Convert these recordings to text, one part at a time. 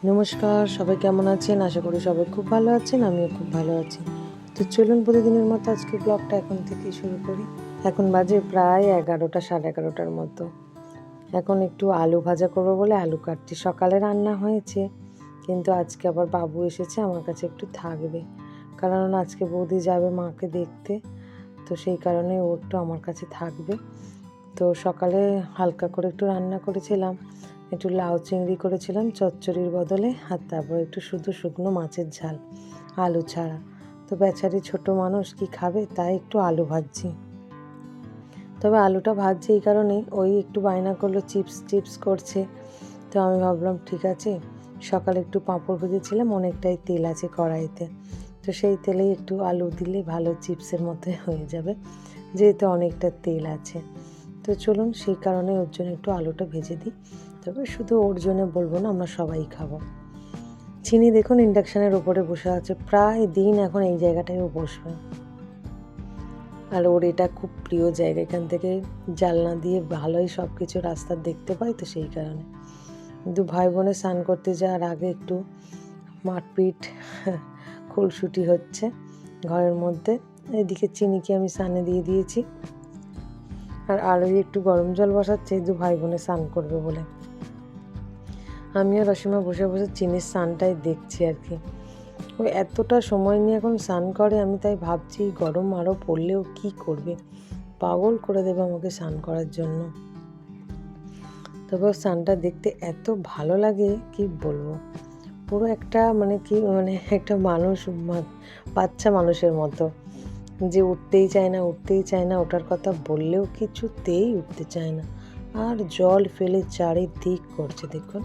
নমস্কার, সবাই কেমন আছেন? আশা করি সবাই খুব ভালো আছেন, আমিও খুব ভালো আছি। তো চলুন প্রতিদিনের মতো আজকে ব্লগটা এখন থেকেই শুরু করি। এখন বাজে প্রায় 11টা 11:30টার মতো। এখন একটু আলু ভাজা করবো বলে আলু কাটছি। সকালে রান্না হয়েছে, কিন্তু আজকে আবার বাবু এসেছে, আমার কাছে একটু থাকবে। কারণ আজকে বৌদি যাবে মাকে দেখতে, তো সেই কারণে ও একটু আমার কাছে থাকবে। তো সকালে হালকা করে একটু রান্না করেছিলাম, একটু লাউ চিংড়ি করেছিলাম চচ্চড়ির বদলে, আর তারপর একটু শুধু শুকনো মাছের ঝাল, আলু ছাড়া। তো বেচারি ছোট মানুষ কি খাবে, তাই একটু আলু ভাজছি। তবে আলুটা ভাজছি এই কারণেই, ওই একটু বায়না করলো চিপস করছে। তো আমি ভাবলাম ঠিক আছে, সকালে একটু পাঁপড় ভেজেছিলাম, অনেকটাই তেল আছে কড়াইতে, তো সেই তেলেই একটু আলু দিলে ভালো চিপসের মতো হয়ে যাবে, যেহেতু অনেকটা তেল আছে। তো চলুন সেই কারণে ওর জন্য একটু আলুটা ভেজে দিই। তবে শুধু ওর জন্য বলবো না, আমরা সবাই খাবো। চিনি দেখুন ইন্ডাকশানের ওপরে বসে আছে, প্রায় দিন এখন এই জায়গাটায় ও বসবে। আর ওর এটা খুব প্রিয় জায়গা, এখান থেকে জানলা দিয়ে ভালোই সব কিছু রাস্তার দেখতে পাই, তো সেই কারণে। কিন্তু ভাই বোনে স্নান করতে যাওয়ার আগে একটু মারপিট খুলসুটি হচ্ছে ঘরের মধ্যে। এদিকে চিনিকে আমি স্নানে দিয়ে দিয়েছি, আর আরোই একটু গরম জল বসাচ্ছে দু ভাই বোনে স্নান করবে বলে। আমিও রসিমা বসে বসে চিনির স্নানটাই দেখছি আর কি। ওই এতটা সময় নিয়ে এখন স্নান করে, আমি তাই ভাবছি গরম আরও পড়লেও কি করবে, পাগল করে দেবে আমাকে স্নান করার জন্য। তবে স্নানটা দেখতে এত ভালো লাগে কি বলবো, পুরো একটা একটা মানুষ, বাচ্চা মানুষের মতো, যে উঠতেই চায় না, ওঠার কথা বললেও কিছুতেই উঠতে চায় না, আর জল ফেলে চারিদিক করছে দেখুন।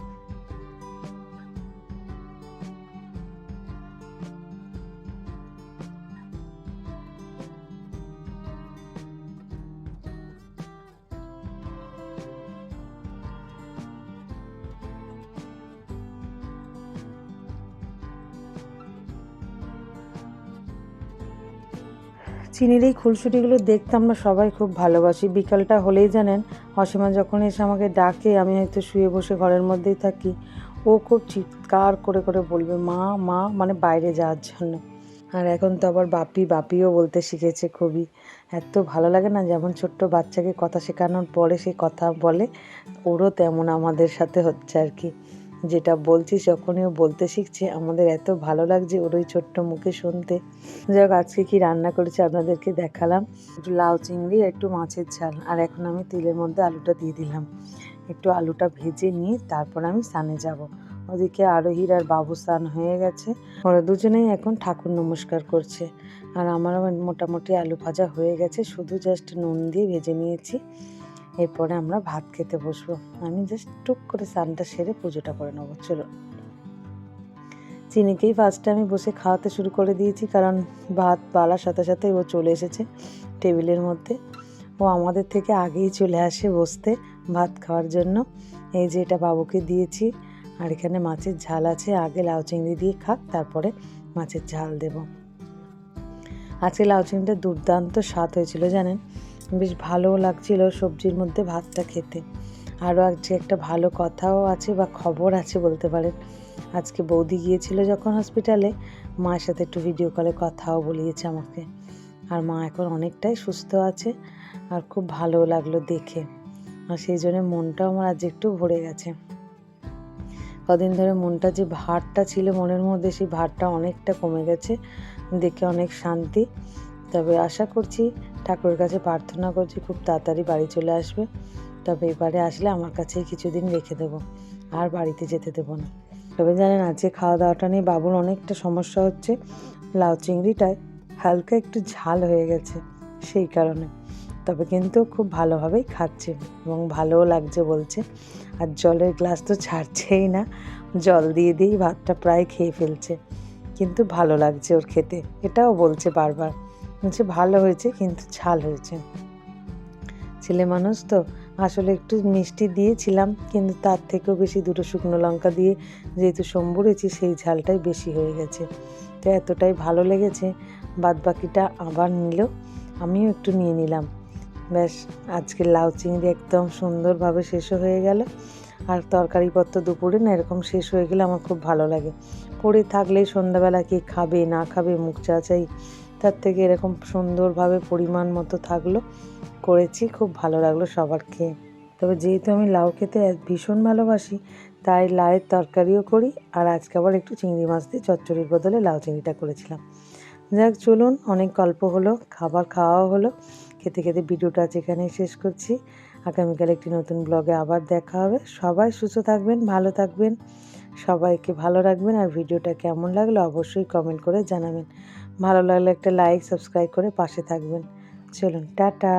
চিনির এই খুলসুটিগুলো দেখতে আমরা সবাই খুব ভালোবাসি। বিকালটা হলেই জানেন, অসীমা যখন এসে আমাকে ডাকে, আমি হয়তো শুয়ে বসে ঘরের মধ্যেই থাকি, ও খুব চিৎকার করে করে বলবে মা মা, মানে বাইরে যাওয়ার জন্য। আর এখন তো আবার বাপিও বলতে শিখেছে খুবই। এত ভালো লাগে না, যেমন ছোট্ট বাচ্চাকে কথা শেখানোর পরে সে কথা বলে, ওরও তেমন আমাদের সাথে হচ্ছে আর কি। যেটা বলছি যখনই ও বলতে শিখছে, আমাদের এত ভালো লাগছে ওর ওই ছোট্ট মুখে শুনতে। যাই হোক, আজকে কি রান্না করেছি আপনাদেরকে দেখালাম। একটু লাউ চিংড়ি, একটু মাছের ঝাল, আর এখন আমি তেলের মধ্যে আলুটা দিয়ে দিলাম। একটু আলুটা ভেজে নিয়ে তারপর আমি স্নানে যাব। ওদিকে আরোহীর আর বাবু স্নান হয়ে গেছে, ওরা দুজনেই এখন ঠাকুর নমস্কার করছে। আর আমারও মোটামুটি আলু ভাজা হয়ে গেছে, শুধু জাস্ট নুন দিয়ে ভেজে নিয়েছি। এরপরে আমরা ভাত খেতে বসবো। আমি জাস্ট টুক করে স্নানটা সেরে পুজোটা করে নেবো। চলো, চিনিকেই ফার্স্টে আমি বসে খাওয়াতে শুরু করে দিয়েছি, কারণ ভাত বাড়ার সাথে সাথে ও চলে এসেছে টেবিলের মধ্যে। ও আমাদের থেকে আগেই চলে আসে বসতে ভাত খাওয়ার জন্য। এই যে এটা বাবুকে দিয়েছি, আর এখানে মাছের ঝাল আছে, আগে লাউ চিংড়ি দিয়ে খাক, তারপরে মাছের ঝাল দেব। আজকে লাউ চিংড়িটা দুর্দান্ত স্বাদ হয়েছিল জানেন, বেশ ভালোও লাগছিল সবজির মধ্যে ভাতটা খেতে। আরও আজকে একটা ভালো কথাও আছে বা খবর আছে বলতে পারেন। আজকে বৌদি গিয়েছিল যখন হসপিটালে, মায়ের সাথে একটু ভিডিও কলে কথাও বলিয়েছে আমাকে। আর মা এখন অনেকটাই সুস্থ আছে, আর খুব ভালো লাগলো দেখে। আর সেই জন্য মনটাও আমার আজ একটু ভরে গেছে। কদিন ধরে মনটা যে ভারটা ছিল মনের মধ্যে, সেই ভারটা অনেকটা কমে গেছে, দেখে অনেক শান্তি। তবে আশা করছি, ঠাকুরের কাছে প্রার্থনা করছি খুব তাড়াতাড়ি বাড়ি চলে আসবে। তবে এবারে আসলে আমার কাছেই কিছুদিন রেখে দেবো, আর বাড়িতে যেতে দেবো না। তবে জানেন, আজকে খাওয়া দাওয়াটা নিয়ে বাবুর অনেকটা সমস্যা হচ্ছে। লাউ চিংড়িটায় হালকা একটু ঝাল হয়ে গেছে সেই কারণে। তবে কিন্তু খুব ভালোভাবেই খাচ্ছে এবং ভালোও লাগছে বলছে। আর জলের গ্লাস তো ছাড়ছেই না, জল দিয়ে দিয়েই ভাতটা প্রায় খেয়ে ফেলছে। কিন্তু ভালো লাগছে ওর খেতে, এটাও বলছে বারবার, বলছে ভালো হয়েছে কিন্তু ঝাল হয়েছে। ছেলে মানুষ তো, আসলে একটু মিষ্টি দিয়েছিলাম, কিন্তু তার থেকেও বেশি দুটো শুকনো লঙ্কা দিয়ে যেহেতু সম্বরেছি, সেই ঝালটাই বেশি হয়ে গেছে। তো এতটাই ভালো লেগেছে, বাদ বাকিটা আবার নিল, আমিও একটু নিয়ে নিলাম। ব্যাস, আজকে লাউ চিংড়ি একদম সুন্দরভাবে শেষও হয়ে গেল। আর তরকারিপত্র দুপুরে না এরকম শেষ হয়ে গেলে আমার খুব ভালো লাগে। পড়ে থাকলে সন্ধ্যাবেলা কে খাবে না খাবে মুখ চাচাই, তার থেকে এরকম সুন্দরভাবে পরিমাণ মতো থাকলো, করেছি, খুব ভালো লাগলো সবার খেয়ে। তবে যেহেতু আমি লাউ খেতে ভীষণ ভালোবাসি, তাই লাউয়ের তরকারিও করি, আর আজকে আবার একটু চিংড়ি মাছ দিয়ে চচ্চড়ির বদলে লাউ চিংড়িটা করেছিলাম। যাক চলুন, অনেক গল্প হলো, খাবার খাওয়াও হলো। খেতে খেতে ভিডিওটা আজ এখানেই শেষ করছি। আগামীকাল একটি নতুন ব্লগে আবার দেখা হবে। সবাই সুস্থ থাকবেন, ভালো থাকবেন, সবাইকে ভালো রাখবেন। আর ভিডিওটা কেমন লাগলো অবশ্যই কমেন্ট করে জানাবেন। ভালো লাগলে একটা লাইক সাবস্ক্রাইব করে পাশে থাকবেন। চলুন টাটা।